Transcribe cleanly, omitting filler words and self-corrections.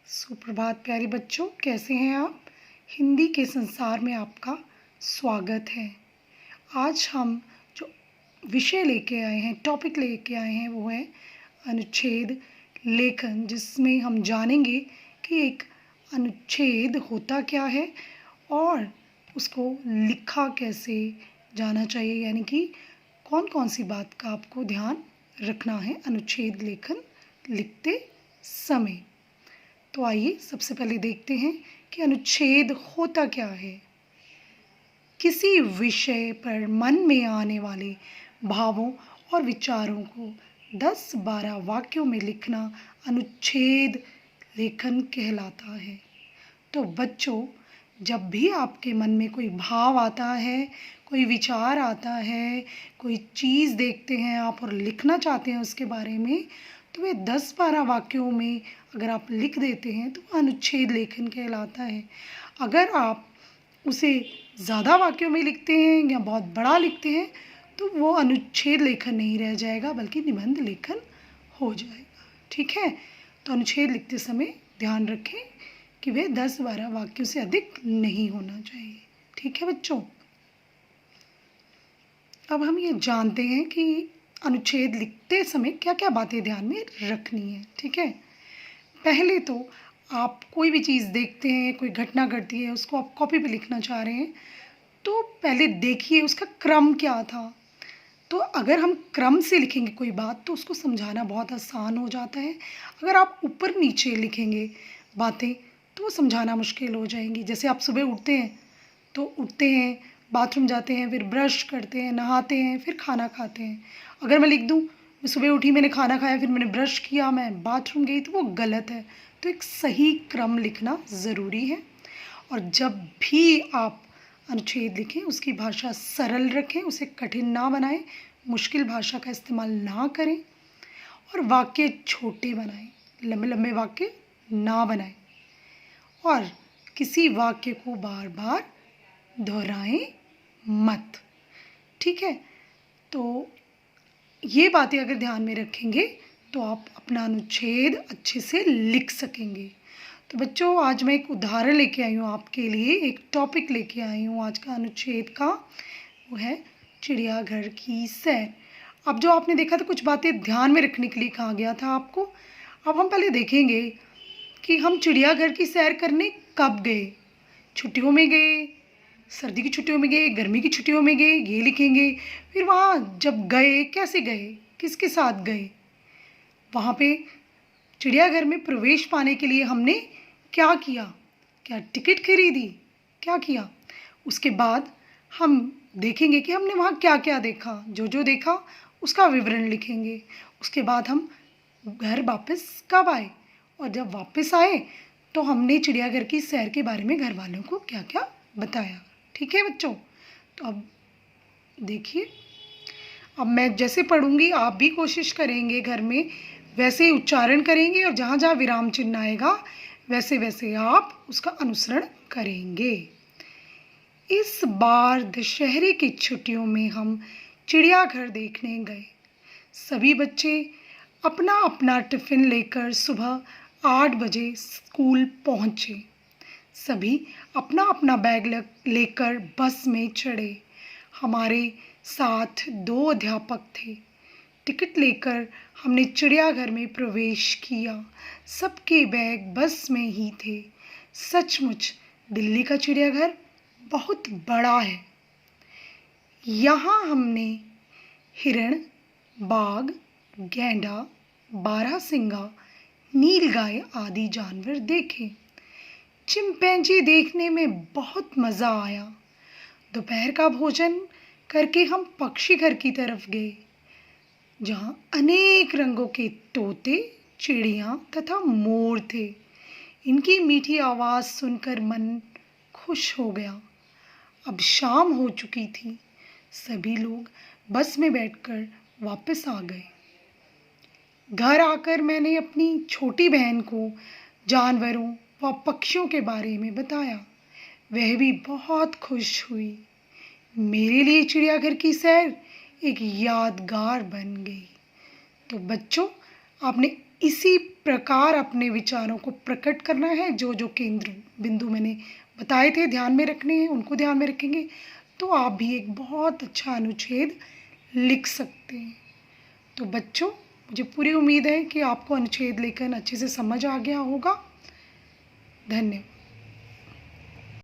सुप्रभात प्यारे बच्चों, कैसे हैं आप। हिंदी के संसार में आपका स्वागत है। आज हम जो विषय लेके आए हैं, टॉपिक लेके आए हैं, वो है अनुच्छेद लेखन, जिसमें हम जानेंगे कि एक अनुच्छेद होता क्या है और उसको लिखा कैसे जाना चाहिए, यानी कि कौन कौन सी बात का आपको ध्यान रखना है अनुच्छेद लेखन लिखते समय। तो आइए सबसे पहले देखते हैं कि अनुच्छेद होता क्या है। किसी विषय पर मन में आने वाले भावों और विचारों को 10-12 वाक्यों में लिखना अनुच्छेद लेखन कहलाता है। तो बच्चों, जब भी आपके मन में कोई भाव आता है, कोई विचार आता है, कोई चीज़ देखते हैं आप और लिखना चाहते हैं उसके बारे में, तो वे 10-12 वाक्यों में अगर आप लिख देते हैं तो अनुच्छेद लेखन कहलाता है। अगर आप उसे ज़्यादा वाक्यों में लिखते हैं या बहुत बड़ा लिखते हैं तो वो अनुच्छेद लेखन नहीं रह जाएगा, बल्कि निबंध लेखन हो जाएगा। ठीक है, तो अनुच्छेद लिखते समय ध्यान रखें कि वे 10-12 वाक्यों से अधिक नहीं होना चाहिए। ठीक है बच्चों, अब हम ये जानते हैं कि अनुच्छेद लिखते समय क्या क्या बातें ध्यान में रखनी है। ठीक है, पहले तो आप कोई भी चीज़ देखते हैं, कोई घटना घटती है, उसको आप कॉपी पे लिखना चाह रहे हैं, तो पहले देखिए उसका क्रम क्या था। तो अगर हम क्रम से लिखेंगे कोई बात तो उसको समझाना बहुत आसान हो जाता है। अगर आप ऊपर नीचे लिखेंगे बातें तो वो समझाना मुश्किल हो जाएंगी। जैसे आप सुबह उठते हैं तो उठते हैं, बाथरूम जाते हैं, फिर ब्रश करते हैं, नहाते हैं, फिर खाना खाते हैं। अगर मैं लिख दूँ मैं सुबह उठी, मैंने खाना खाया, फिर मैंने ब्रश किया, मैं बाथरूम गई, तो वो गलत है। तो एक सही क्रम लिखना ज़रूरी है। और जब भी आप अनुच्छेद लिखें उसकी भाषा सरल रखें, उसे कठिन ना बनाएं, मुश्किल भाषा का इस्तेमाल ना करें और वाक्य छोटे बनाएं, लंबे लंबे वाक्य ना बनाएं और किसी वाक्य को बार बार दोहराएं मत। ठीक है, तो ये बातें अगर ध्यान में रखेंगे तो आप अपना अनुच्छेद अच्छे से लिख सकेंगे। तो बच्चों, आज मैं एक उदाहरण लेके आई हूँ आपके लिए, एक टॉपिक लेके आई हूँ आज का अनुच्छेद का, वो है चिड़ियाघर की सैर। अब जो आपने देखा था, कुछ बातें ध्यान में रखने के लिए कहा गया था आपको। अब हम पहले देखेंगे कि हम चिड़ियाघर की सैर करने कब गए। छुट्टियों में गए, सर्दी की छुट्टियों में गए, गर्मी की छुट्टियों में गए, ये लिखेंगे। फिर वहाँ जब गए कैसे गए, किसके साथ गए, वहाँ पे चिड़ियाघर में प्रवेश पाने के लिए हमने क्या किया, क्या टिकट खरीदी, क्या किया। उसके बाद हम देखेंगे कि हमने वहाँ क्या क्या देखा, जो जो देखा उसका विवरण लिखेंगे। उसके बाद हम घर वापस कब आए और जब वापस आए तो हमने चिड़ियाघर की सैर के बारे में घर वालों को क्या क्या बताया। ठीक है बच्चों, तो अब देखिए, अब मैं जैसे पढ़ूंगी आप भी कोशिश करेंगे घर में वैसे ही उच्चारण करेंगे और जहाँ जहाँ विराम चिन्ह आएगा वैसे वैसे आप उसका अनुसरण करेंगे। इस बार दशहरे की छुट्टियों में हम चिड़ियाघर देखने गए। सभी बच्चे अपना अपना टिफ़िन लेकर सुबह 8 बजे स्कूल पहुँचे। सभी अपना अपना बैग लेकर बस में चढ़े। हमारे साथ 2 अध्यापक थे। टिकट लेकर हमने चिड़ियाघर में प्रवेश किया। सबके बैग बस में ही थे। सचमुच दिल्ली का चिड़ियाघर बहुत बड़ा है। यहाँ हमने हिरण, बाघ, गैंडा, बारहसिंगा, नीलगाय आदि जानवर देखे। चिंपैंजी देखने में बहुत मज़ा आया। दोपहर का भोजन करके हम पक्षी घर की तरफ गए, जहाँ अनेक रंगों के तोते, चिड़ियाँ तथा मोर थे। इनकी मीठी आवाज़ सुनकर मन खुश हो गया। अब शाम हो चुकी थी। सभी लोग बस में बैठकर वापस आ गए। घर आकर मैंने अपनी छोटी बहन को जानवरों व पक्षियों के बारे में बताया। वह भी बहुत खुश हुई। मेरे लिए चिड़ियाघर की सैर एक यादगार बन गई। तो बच्चों, आपने इसी प्रकार अपने विचारों को प्रकट करना है। जो जो केंद्र बिंदु मैंने बताए थे ध्यान में रखने हैं, उनको ध्यान में रखेंगे तो आप भी एक बहुत अच्छा अनुच्छेद लिख सकते हैं। तो बच्चों, मुझे पूरी उम्मीद है कि आपको अनुच्छेद लेखन अच्छे से समझ आ गया होगा। धन्यवाद।